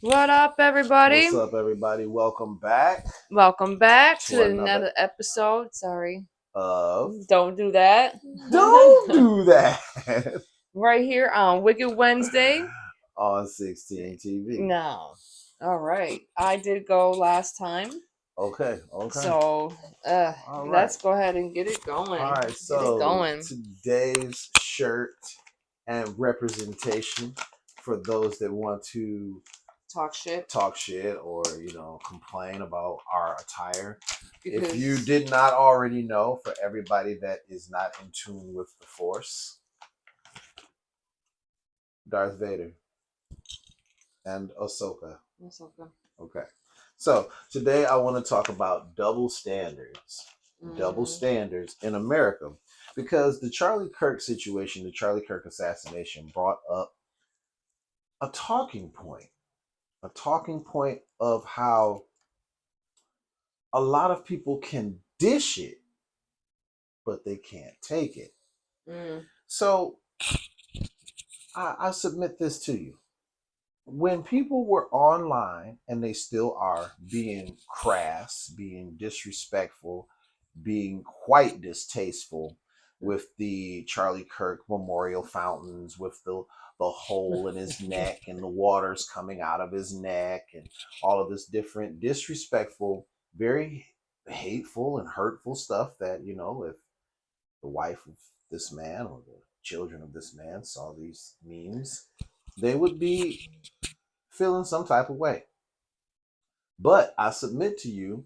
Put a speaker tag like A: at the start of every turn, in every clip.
A: What up, everybody?
B: What's up, everybody? Welcome back
A: Welcome back
B: to
A: to
B: another
A: another episode. Sorry.
B: of
A: Don't do that.
B: Don't Do That
A: Right here on Wicked Wednesday.
B: on 16 TV.
A: No. All right. I did go last time.
B: Okay.
A: So
B: All right.
A: let's go ahead and get it
B: All
A: going.
B: right.
A: Get it
B: So
A: going.
B: today's shirt and representation for those that want to
A: Talk shit.
B: talk shit or complain about our attire. If
A: Because
B: you did not already know, for everybody that is not in tune with the Force, Darth Vader and Ahsoka.
A: that's okay.
B: Okay. So today I want to talk about double standards. Double
A: Mm.
B: standards in America. Because the Charlie Kirk situation, the Charlie Kirk assassination, brought up a talking point. A talking point of how a lot of people can dish it, but they can't take it.
A: Mm.
B: So I submit this to you. When people were online, and they still are, being crass, being disrespectful, being quite distasteful with the Charlie Kirk memorial fountains, with the hole in his neck and the waters coming out of his neck, and all of this different disrespectful, very hateful and hurtful stuff that, if the wife of this man or the children of this man saw these memes, they would be feeling some type of way. But I submit to you,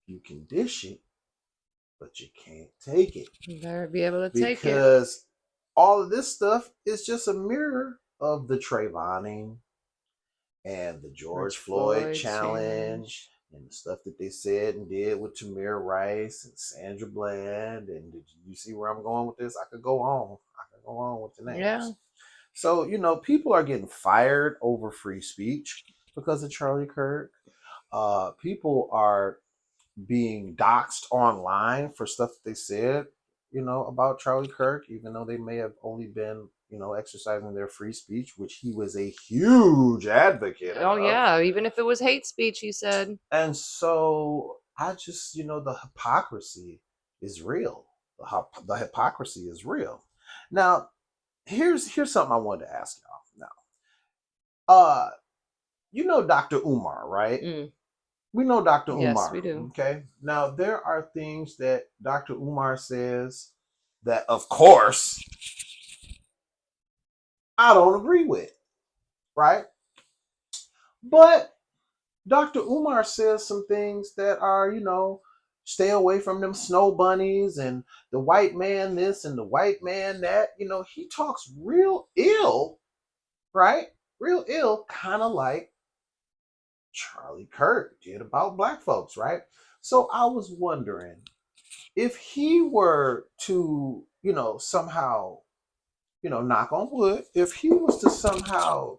B: you can dish it, but you can't take it.
A: You better be able to take it.
B: Because all of this stuff is just a mirror of the Trayvoning and the George Floyd challenge and the stuff that they said and did with Tamir Rice and Sandra Bland. And did you see where I'm going with this? I could go on. I could go on with the names.
A: Yeah.
B: So, people are getting fired over free speech because of Charlie Kirk. People are being doxxed online for stuff that they said, about Charlie Kirk, even though they may have only been, exercising their free speech, which he was a huge advocate
A: Oh
B: of.
A: yeah. Even if it was hate speech, he said.
B: And so I just, the hypocrisy is real. The hypocrisy is real. Now, here's something I wanted to ask y'all. Now, Dr. Umar, right?
A: Mm.
B: We know Dr.
A: Yes,
B: Umar.
A: we do.
B: Okay. Now, there are things that Dr. Umar says that, of course, I don't agree with, right? But Dr. Umar says some things that are, stay away from them snow bunnies and the white man this and the white man that. He talks real ill, right? Real ill, kind of like Charlie Kirk did about black folks, right? So I was wondering, if he were to, somehow, knock on wood, if he was to somehow,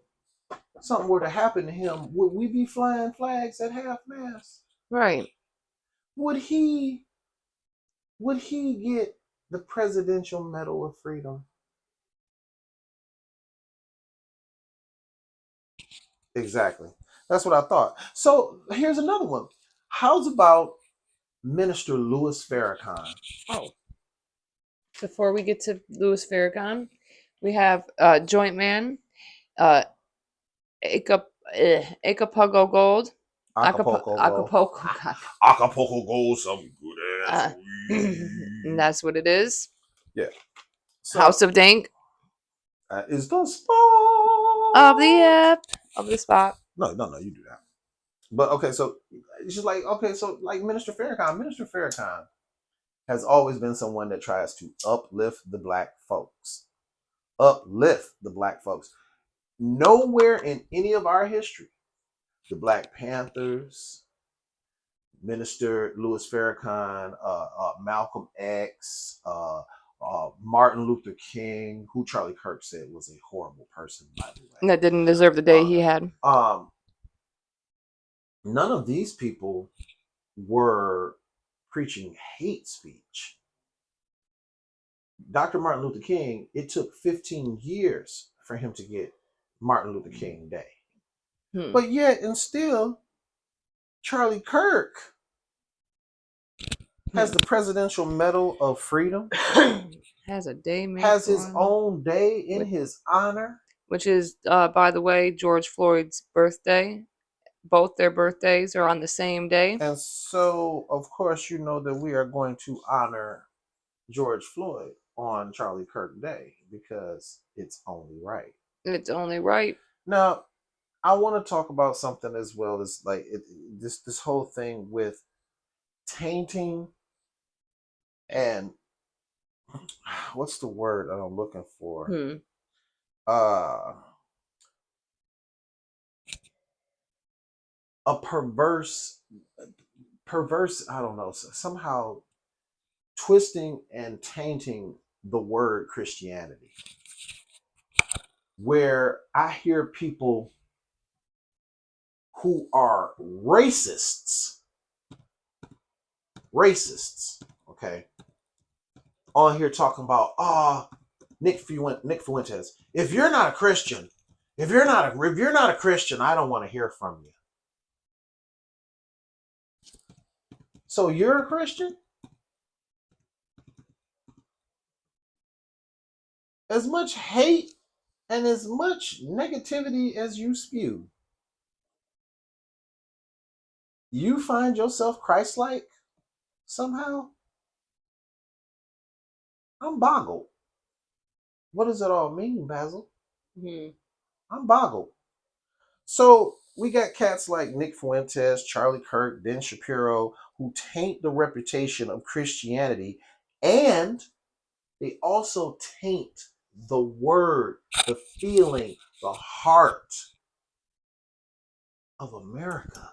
B: something were to happen to him, would we be flying flags at half mast?
A: Right.
B: Would he get the Presidential Medal of Freedom? Exactly. That's what I thought. So here's another one. How's about Minister Louis Farrakhan?
A: Oh, before we get to Louis Farrakhan, we have Joint Man, uh, Acapulco Gold,
B: Acapulco Gold.
A: Acapulco, God.
B: Acapulco Gold, some good ass
A: Uh, and
B: weed.
A: that's what it is.
B: Yeah. So
A: House of Dank
B: is the spot.
A: of the app of the spot.
B: No, you do that. But okay, so it's just like, okay, so like Minister Farrakhan has always been someone that tries to uplift the black folks. Uplift the black folks. Nowhere in any of our history, the Black Panthers, Minister Louis Farrakhan, Malcolm X, Martin Luther King, who Charlie Kirk said was a horrible person, by the way.
A: That didn't deserve the day he had.
B: None of these people were preaching hate speech. Dr. Martin Luther King, it took 15 years for him to get Martin Luther King Day.
A: Hmm.
B: But yet and still, Charlie Kirk has
A: Hmm.
B: the Presidential Medal of Freedom,
A: Has a day made
B: has
A: for
B: his
A: him,
B: own day in
A: which,
B: his honor.
A: which is, by the way, George Floyd's birthday. Both their birthdays are on the same day.
B: And so, of course, you know that we are going to honor George Floyd on Charlie Kirk Day because it's only right.
A: It's only right.
B: Now, I want to talk about something as well as like this whole thing with tainting and what's the word that I'm looking for?
A: Hmm.
B: Uh a perverse, I don't know, somehow twisting and tainting the word Christianity, where I hear people who are racists, okay, on here talking about Nick Fuentes. If you're not a Christian, if you're not a Christian, I don't want to hear from you. So you're a Christian? As much hate and as much negativity as you spew, you find yourself Christ-like somehow? I'm boggled. What does it all mean, Basil?
A: Hmm.
B: I'm boggled. So we got cats like Nick Fuentes, Charlie Kirk, Ben Shapiro, who taint the reputation of Christianity, and they also taint the word, the feeling, the heart of America.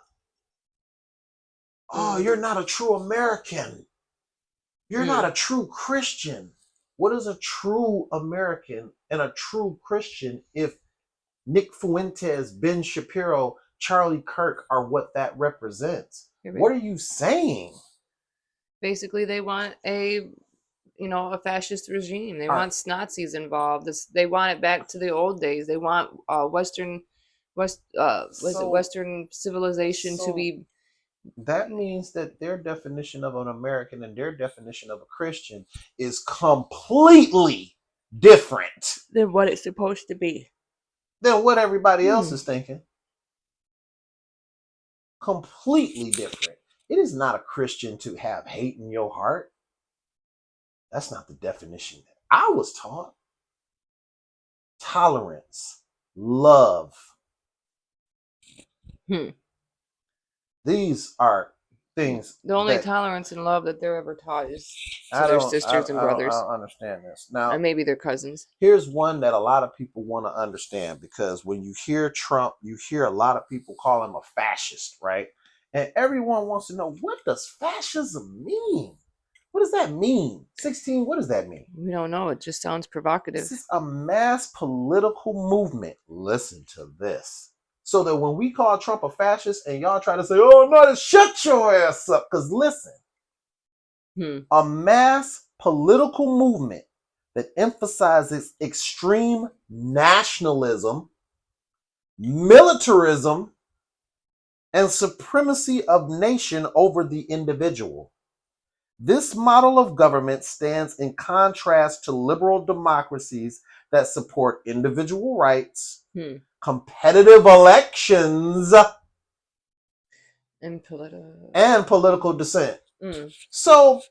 B: Oh,
A: Mm.
B: you're not a true American. You're not
A: Hmm.
B: a true Christian. What is a true American and a true Christian if Nick Fuentes, Ben Shapiro, Charlie Kirk are what that represents? What are you saying?
A: Basically, they want a fascist regime. They
B: Are
A: want Nazis involved. They want it back to the old days. They want was it
B: so
A: Western civilization to
B: so
A: be
B: that means that their definition of an American and their definition of a Christian is completely different
A: than what it's supposed to be.
B: than what everybody else
A: Hmm.
B: is thinking. Completely different. It is not a Christian to have hate in your heart. That's not the definition that I was taught. Tolerance, love.
A: Hmm.
B: These are things
A: The only
B: that
A: tolerance and love that they're ever taught is to their sisters and
B: I
A: brothers,
B: don't understand this.
A: or
B: Now,
A: maybe their cousins.
B: here's one that a lot of people want to understand because when you hear Trump, you hear a lot of people call him a fascist, right? And everyone wants to know, what does fascism mean? What does that mean? 16, what does that mean?
A: We don't know. It just sounds
B: This
A: provocative.
B: is a mass political movement. Listen to this. So that when we call Trump a fascist and y'all try to say, oh, no, shut your ass up. Because listen,
A: Hmm.
B: a mass political movement that emphasizes extreme nationalism, militarism, and supremacy of nation over the individual. This model of government stands in contrast to liberal democracies that support individual rights,
A: Hmm.
B: competitive elections,
A: And political.
B: and political dissent.
A: Mm.
B: So,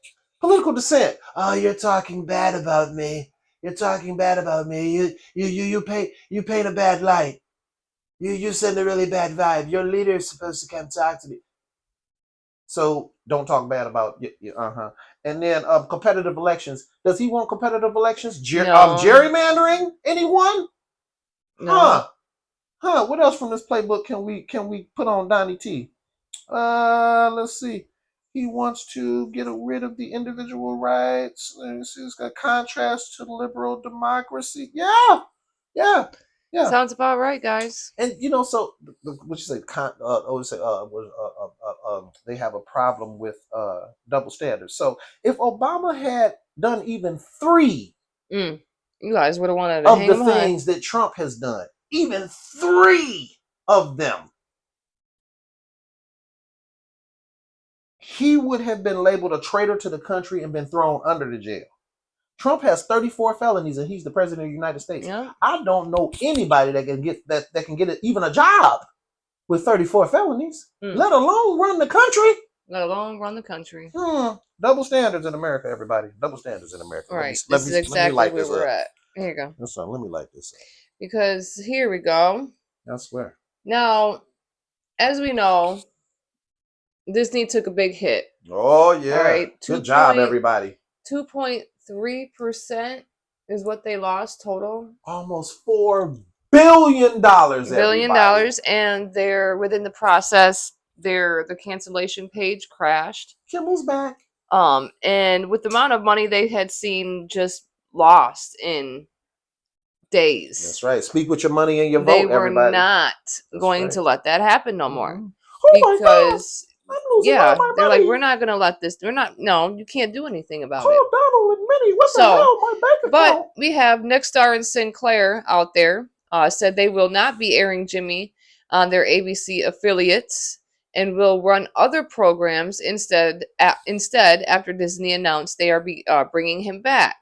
B: political dissent. Oh, you're talking bad about me. You're talking bad about me. You paint a bad light. You send a really bad vibe. Your leader is supposed to come talk to me. So don't talk bad about And then competitive elections. Does he want competitive elections?
A: No,
B: Gerrymandering? Anyone?
A: no.
B: Huh? Huh? What else from this playbook can we put on Donnie T? Let's see. He wants to get rid of the individual rights. Let's see, it's got contrast to liberal democracy. Yeah, yeah, yeah.
A: Sounds about right, guys.
B: And so what you say? They have a problem with double standards. So if Obama had done even three
A: Mm. You guys would have wanted to
B: of
A: hang
B: the
A: them high.
B: things that Trump has done, even three, of them, he would have been labeled a traitor to the country and been thrown under the jail. Trump has 34 felonies and he's the president of the United States.
A: Yeah.
B: I don't know anybody that can get even a job with 34 felonies, let alone run the country.
A: Let alone run the country.
B: Double standards in America, everybody. Double standards in America.
A: Right. This is exactly where we're at. Here you go.
B: Listen, let me light this up.
A: Because here we go.
B: I swear.
A: Now, as we know, Disney took a big hit.
B: Oh, yeah.
A: All right.
B: Good job, everybody.
A: 2.3% is what they lost total.
B: Almost $4 billion.
A: $1 billion, and they're within the process. The cancellation page crashed.
B: Kimmel's back.
A: And with the amount of money they had seen just lost in days.
B: That's right. Speak with your money and your vote.
A: They were
B: everybody.
A: not going to let that happen no more.
B: Oh
A: because
B: I'm losing all my
A: they're
B: money.
A: like, we're not gonna let this. We're not. No, you can't do anything about
B: Call
A: it.
B: Donald and Minnie. What the hell? My bank account.
A: But we have Nexstar and Sinclair out there said they will not be airing Jimmy on their ABC affiliates and will run other programs instead. After Disney announced they are bringing him back.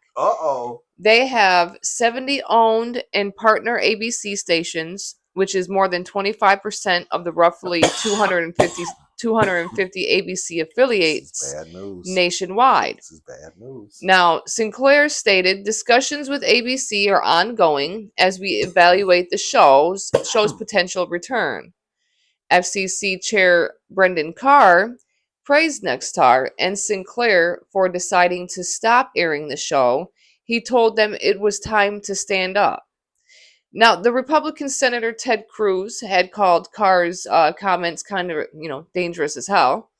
A: They have 70 owned and partner ABC stations, which is more than 25% of the roughly 250 ABC affiliates nationwide.
B: This is bad news.
A: Now, Sinclair stated discussions with ABC are ongoing as we evaluate the show's potential return. FCC Chair Brendan Carr praised Nexstar and Sinclair for deciding to stop airing the show. He told them it was time to stand up. Now, the Republican Senator Ted Cruz had called Carr's comments kind of, dangerous as hell,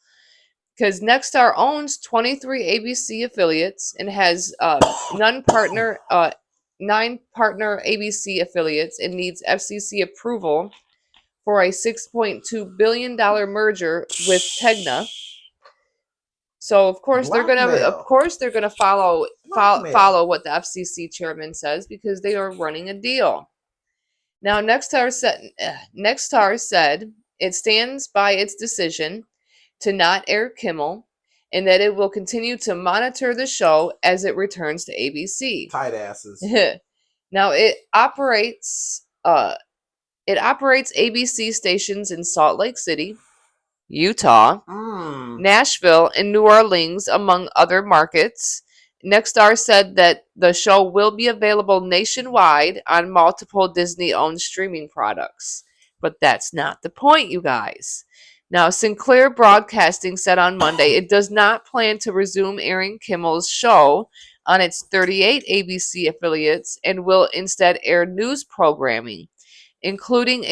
A: because Nexstar owns 23 ABC affiliates and has 9 partner ABC affiliates and needs FCC approval for a $6.2 billion merger with Tegna. So of course they're gonna follow what the FCC chairman says because they are running a deal. Now Nexstar said it stands by its decision to not air Kimmel and that it will continue to monitor the show as it returns to ABC.
B: Tight asses.
A: Now it operates ABC stations in Salt Lake City, Utah, Nashville, and New Orleans, among other markets. Nexstar said that the show will be available nationwide on multiple Disney-owned streaming products. But that's not the point, you guys. Now, Sinclair Broadcasting said on Monday it does not plan to resume airing Kimmel's show on its 38 ABC affiliates and will instead air news programming, including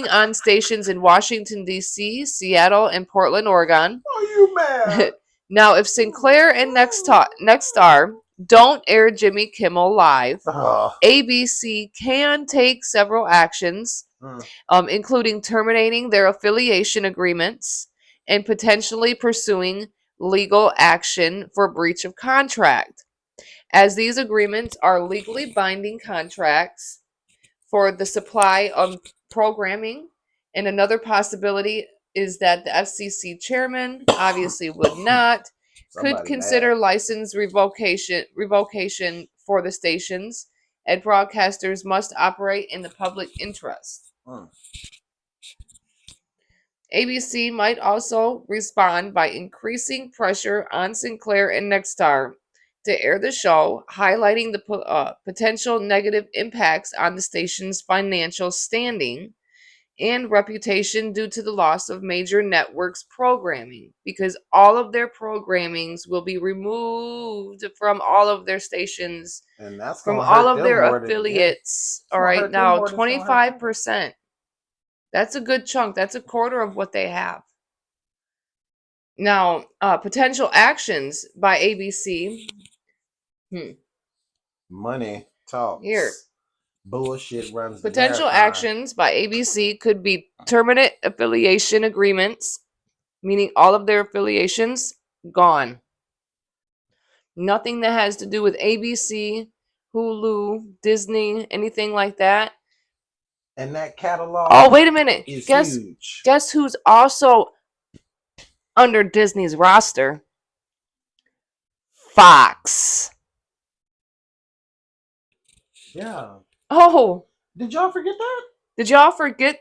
A: on stations in Washington, D.C., Seattle, and Portland, Oregon.
B: Are you mad?
A: Now, if Sinclair and Nexstar don't air Jimmy Kimmel live, ABC can take several actions, including terminating their affiliation agreements and potentially pursuing legal action for breach of contract, as these agreements are legally binding contracts for the supply of programming. And another possibility is that the FCC chairman obviously could consider license revocation for the stations, and broadcasters must operate in the public interest. ABC might also respond by increasing pressure on Sinclair and Nexstar to air the show, highlighting the potential negative impacts on the station's financial standing and reputation due to the loss of major networks' programming, because all of their programmings will be removed from all of their stations,
B: and that's
A: from all of their affiliates. All right, now 25%. That's a good chunk. That's a quarter of what they have. Now, potential actions by ABC.
B: Money talks.
A: Here.
B: Bullshit runs the
A: Potential
B: marathon.
A: actions by ABC could be terminate affiliation agreements, meaning all of their affiliations gone. Nothing that has to do with ABC, Hulu, Disney, anything like that.
B: And that catalog
A: Oh, wait a minute.
B: is
A: Guess
B: huge.
A: guess who's also under Disney's roster? Fox.
B: Yeah.
A: Oh,
B: Did y'all forget that?
A: did y'all forget?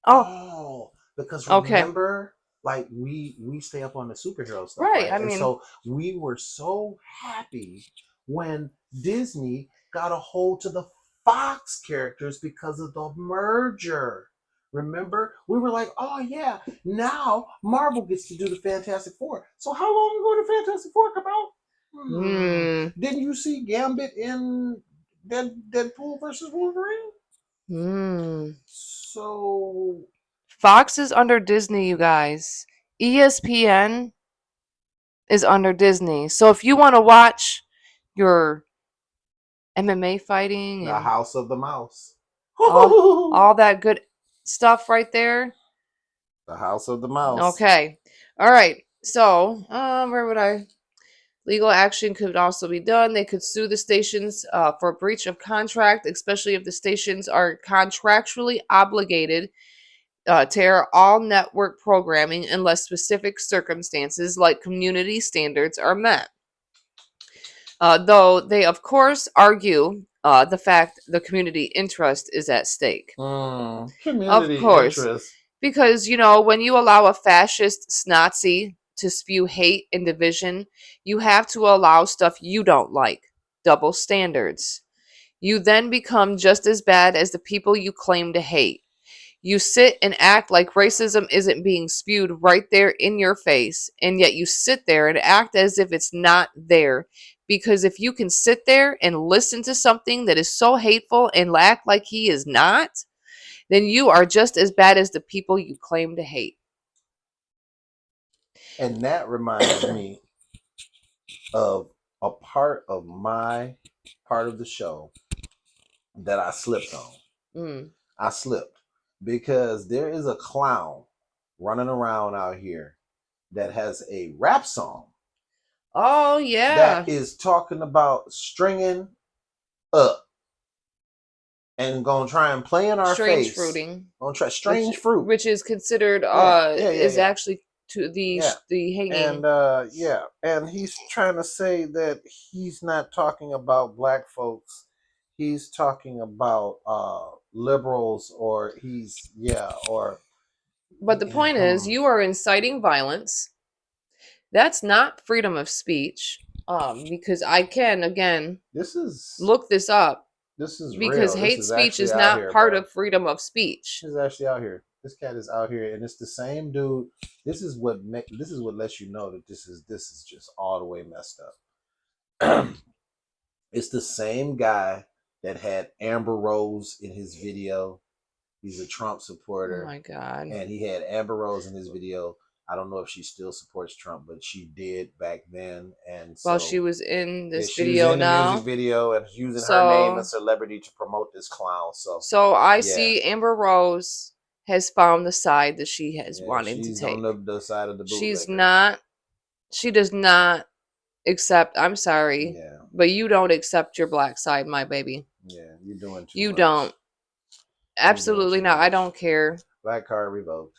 A: Oh,
B: Oh, because
A: okay.
B: remember, like we stay up on the superhero stuff,
A: Right.
B: right?
A: I
B: And
A: mean,
B: so we were so happy when Disney got a hold to the Fox characters because of the merger. Remember, we were like, "Oh yeah, now Marvel gets to do the Fantastic Four." So how long ago did Fantastic Four come out? Didn't you see Gambit in Deadpool versus Wolverine? So
A: Fox is under Disney, you guys. ESPN is under Disney. So if you want to watch your MMA fighting
B: the
A: and
B: House of the Mouse.
A: all that good stuff right there.
B: The House of the Mouse.
A: Okay. All right. So, where would I? Legal action could also be done. They could sue the stations for breach of contract, especially if the stations are contractually obligated to air all network programming unless specific circumstances like community standards are met. Though they, of course, argue the fact the community interest is at stake. Of
B: Community
A: course,
B: interest.
A: because, you know, when you allow a fascist Nazi to spew hate and division, you have to allow stuff you don't like. Double standards. You then become just as bad as the people you claim to hate. You sit and act like racism isn't being spewed right there in your face, and yet you sit there and act as if it's not there. Because if you can sit there and listen to something that is so hateful and act like he is not, then you are just as bad as the people you claim to hate.
B: And that reminds me of a part of my part of the show that I slipped on. I slipped because there is a clown running around out here that has a rap song.
A: Oh, yeah.
B: That is talking about stringing up and gonna try and play in our
A: strange
B: face.
A: fruiting.
B: Gonna try strange fruit,
A: which is considered is actually to the hanging.
B: And and he's trying to say that he's not talking about black folks. He's talking about liberals, or
A: But the point is, you are inciting violence. That's not freedom of speech. Because I can again look this up.
B: This is
A: because
B: real.
A: hate
B: This is
A: speech
B: actually
A: is
B: out
A: not
B: here,
A: part
B: bro.
A: of freedom of speech.
B: This is actually out here. This cat is out here, and it's the same dude. This is what lets you know that this is just all the way messed up. It's the same guy that had Amber Rose in his video. He's a Trump supporter.
A: Oh my God.
B: And he had Amber Rose in his video. I don't know if she still supports Trump, but she did back then. And so,
A: well, she was in this
B: she
A: video
B: was in
A: now.
B: the music video and using her name and celebrity to promote this clown.
A: So I see Amber Rose has found the side that she has wanted to take.
B: She's on the side of the
A: bootlegger. She does not accept. I'm sorry, but you don't accept your black side, my baby.
B: Yeah, you're doing too
A: You
B: much.
A: don't. Absolutely not. I don't care.
B: Black card revoked.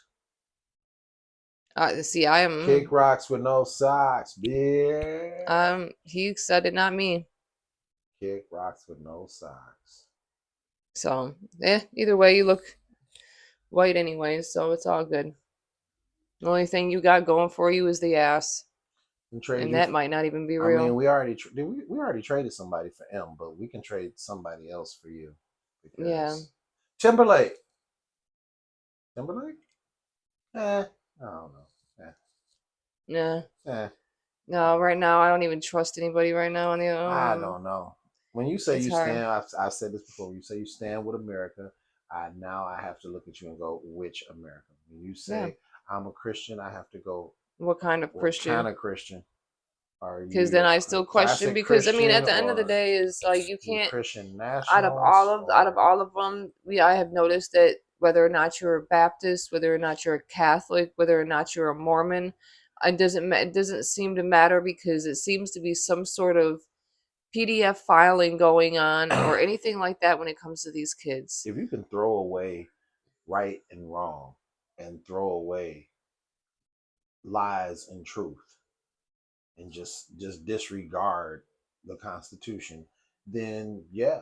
A: See, I am
B: kick rocks with no socks, bitch.
A: He said it, not me.
B: Kick rocks with no socks.
A: So, either way, you look white anyway, so it's all good. The only thing you got going for you is the ass, and that might not even be real.
B: I mean, we already we already traded somebody for M, but we can trade somebody else for you.
A: Yeah.
B: Timberlake. I don't know.
A: No, right now I don't even trust anybody right now.
B: I don't know. When you say you stand, I've said this before. When you say you stand with America, I have to look at you and go, which America? When you say I'm a Christian, I have to go,
A: what kind of Christian?
B: What kind of Christian are you?
A: Because then I still question. Because I mean, at the end of the day, is like you can't.
B: Christian nationals.
A: Out of all of them, I have noticed that whether or not you're a Baptist, whether or not you're a Catholic, whether or not you're a Mormon, it doesn't seem to matter, because it seems to be some sort of PDF filing going on or anything like that when it comes to these kids.
B: If you can throw away right and wrong and throw away lies and truth and just disregard the Constitution, then yeah,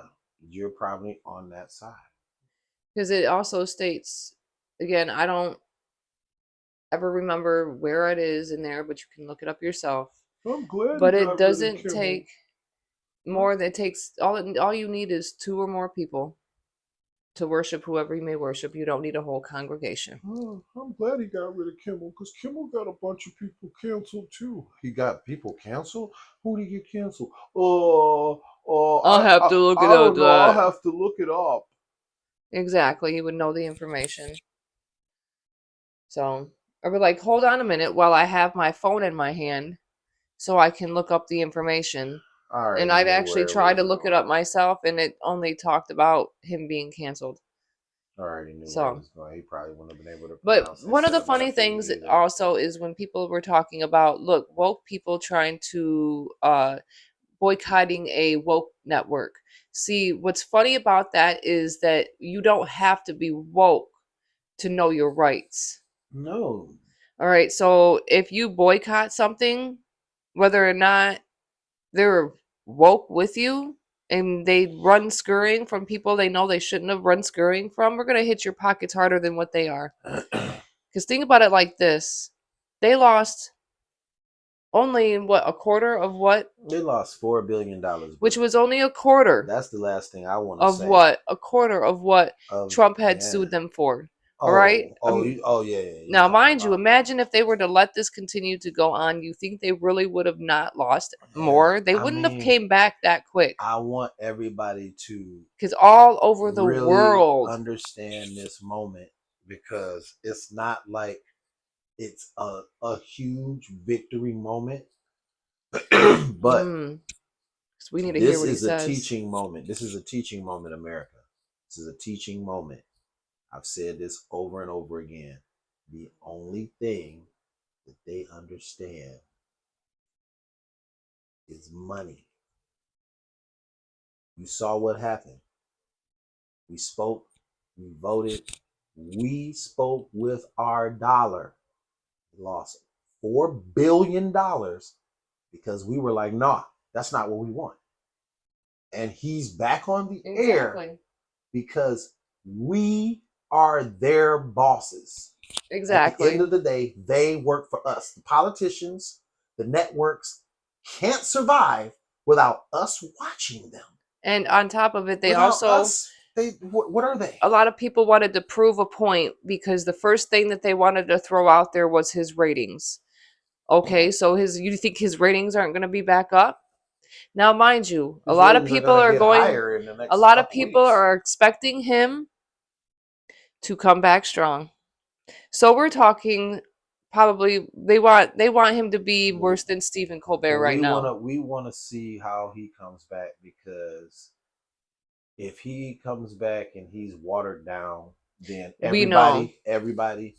B: you're probably on that side.
A: Because it also states, again, I don't ever remember where it is in there, but you can look it up yourself.
B: I'm glad
A: but it doesn't take more than it takes all you need is 2 or more people to worship whoever you may worship. You don't need a whole congregation.
B: Oh, I'm glad he got rid of Kimmel because Kimmel got a bunch of people canceled too. He got people canceled? Who did he get canceled?
A: I'll have to look it
B: I
A: up.
B: don't know. I'll have to look it up.
A: Exactly. You would know the information. So I would like, hold on a minute while I have my phone in my hand so I can look up the information. And I've actually tried to look it up myself, and it only talked about him being canceled.
B: I already knew where it was going. He probably wouldn't have been able to
A: pronounce it. But one of the funny things also is when people were talking about, look, woke people trying to boycotting a woke network. See, what's funny about that is that you don't have to be woke to know your rights.
B: No.
A: All right, so if you boycott something, whether or not they're woke with you and they run scurrying from people they know they shouldn't have run scurrying from, we're going to hit your pockets harder than what they are. Because think about it like this. They lost only, what, a quarter of what?
B: They lost $4 billion.
A: Which was only a quarter.
B: That's the last thing I want to say.
A: Of what? A quarter of what Trump had sued them for. All right?
B: Yeah.
A: Now, mind you, imagine if they were to let this continue to go on. You think they really would have not lost more? They wouldn't have came back that quick.
B: I want everybody to,
A: because all over the world,
B: understand this moment, because it's not like it's a huge victory moment, but
A: we need to hear what he says.
B: This is a teaching moment. This is a teaching moment, America. This is a teaching moment. I've said this over and over again. The only thing that they understand is money. You saw what happened. We spoke, we voted, we spoke with our dollar. We lost $4 billion because we were like, nah, that's not what we want. And he's back on the air because we are their bosses.
A: Exactly.
B: At the end of the day, they work for us. The politicians, the networks can't survive without us watching them.
A: And on top of it, they also...
B: what are they?
A: A lot of people wanted to prove a point because the first thing that they wanted to throw out there was his ratings. Okay, so you think his ratings aren't going to be back up? Now, mind you, a lot of people are expecting him to come back strong. So we're talking probably they want him to be worse than Stephen Colbert right now.
B: We want to see how he comes back, because if he comes back and he's watered down, then everybody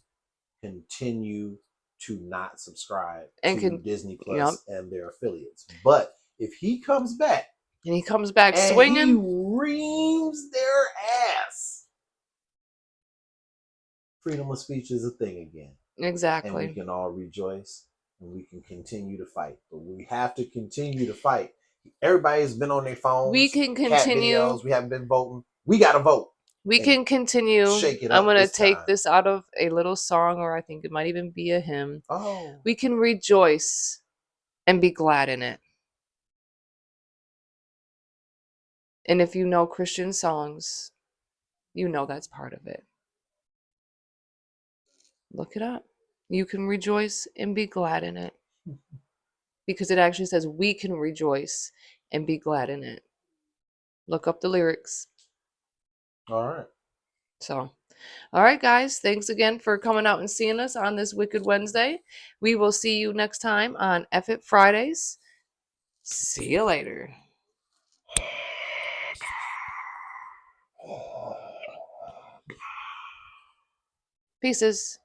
B: continue to not subscribe to Disney Plus and their affiliates. But if he comes back
A: and he comes back swinging,
B: he reams their ass, freedom of speech is a thing again.
A: Exactly.
B: And we can all rejoice and we can continue to fight. But we have to continue to fight. Everybody's been on their phones.
A: We can continue.
B: Videos. We haven't been voting. We got to vote.
A: We can continue.
B: Shake it up.
A: I'm going to take this out of a little song, or I think it might even be a hymn.
B: Oh.
A: We can rejoice and be glad in it. And if you know Christian songs, you know that's part of it. Look it up. You can rejoice and be glad in it. Because it actually says we can rejoice and be glad in it. Look up the lyrics.
B: All right.
A: So, all right, guys. Thanks again for coming out and seeing us on this Wicked Wednesday. We will see you next time on F It Fridays. See you later. Pieces.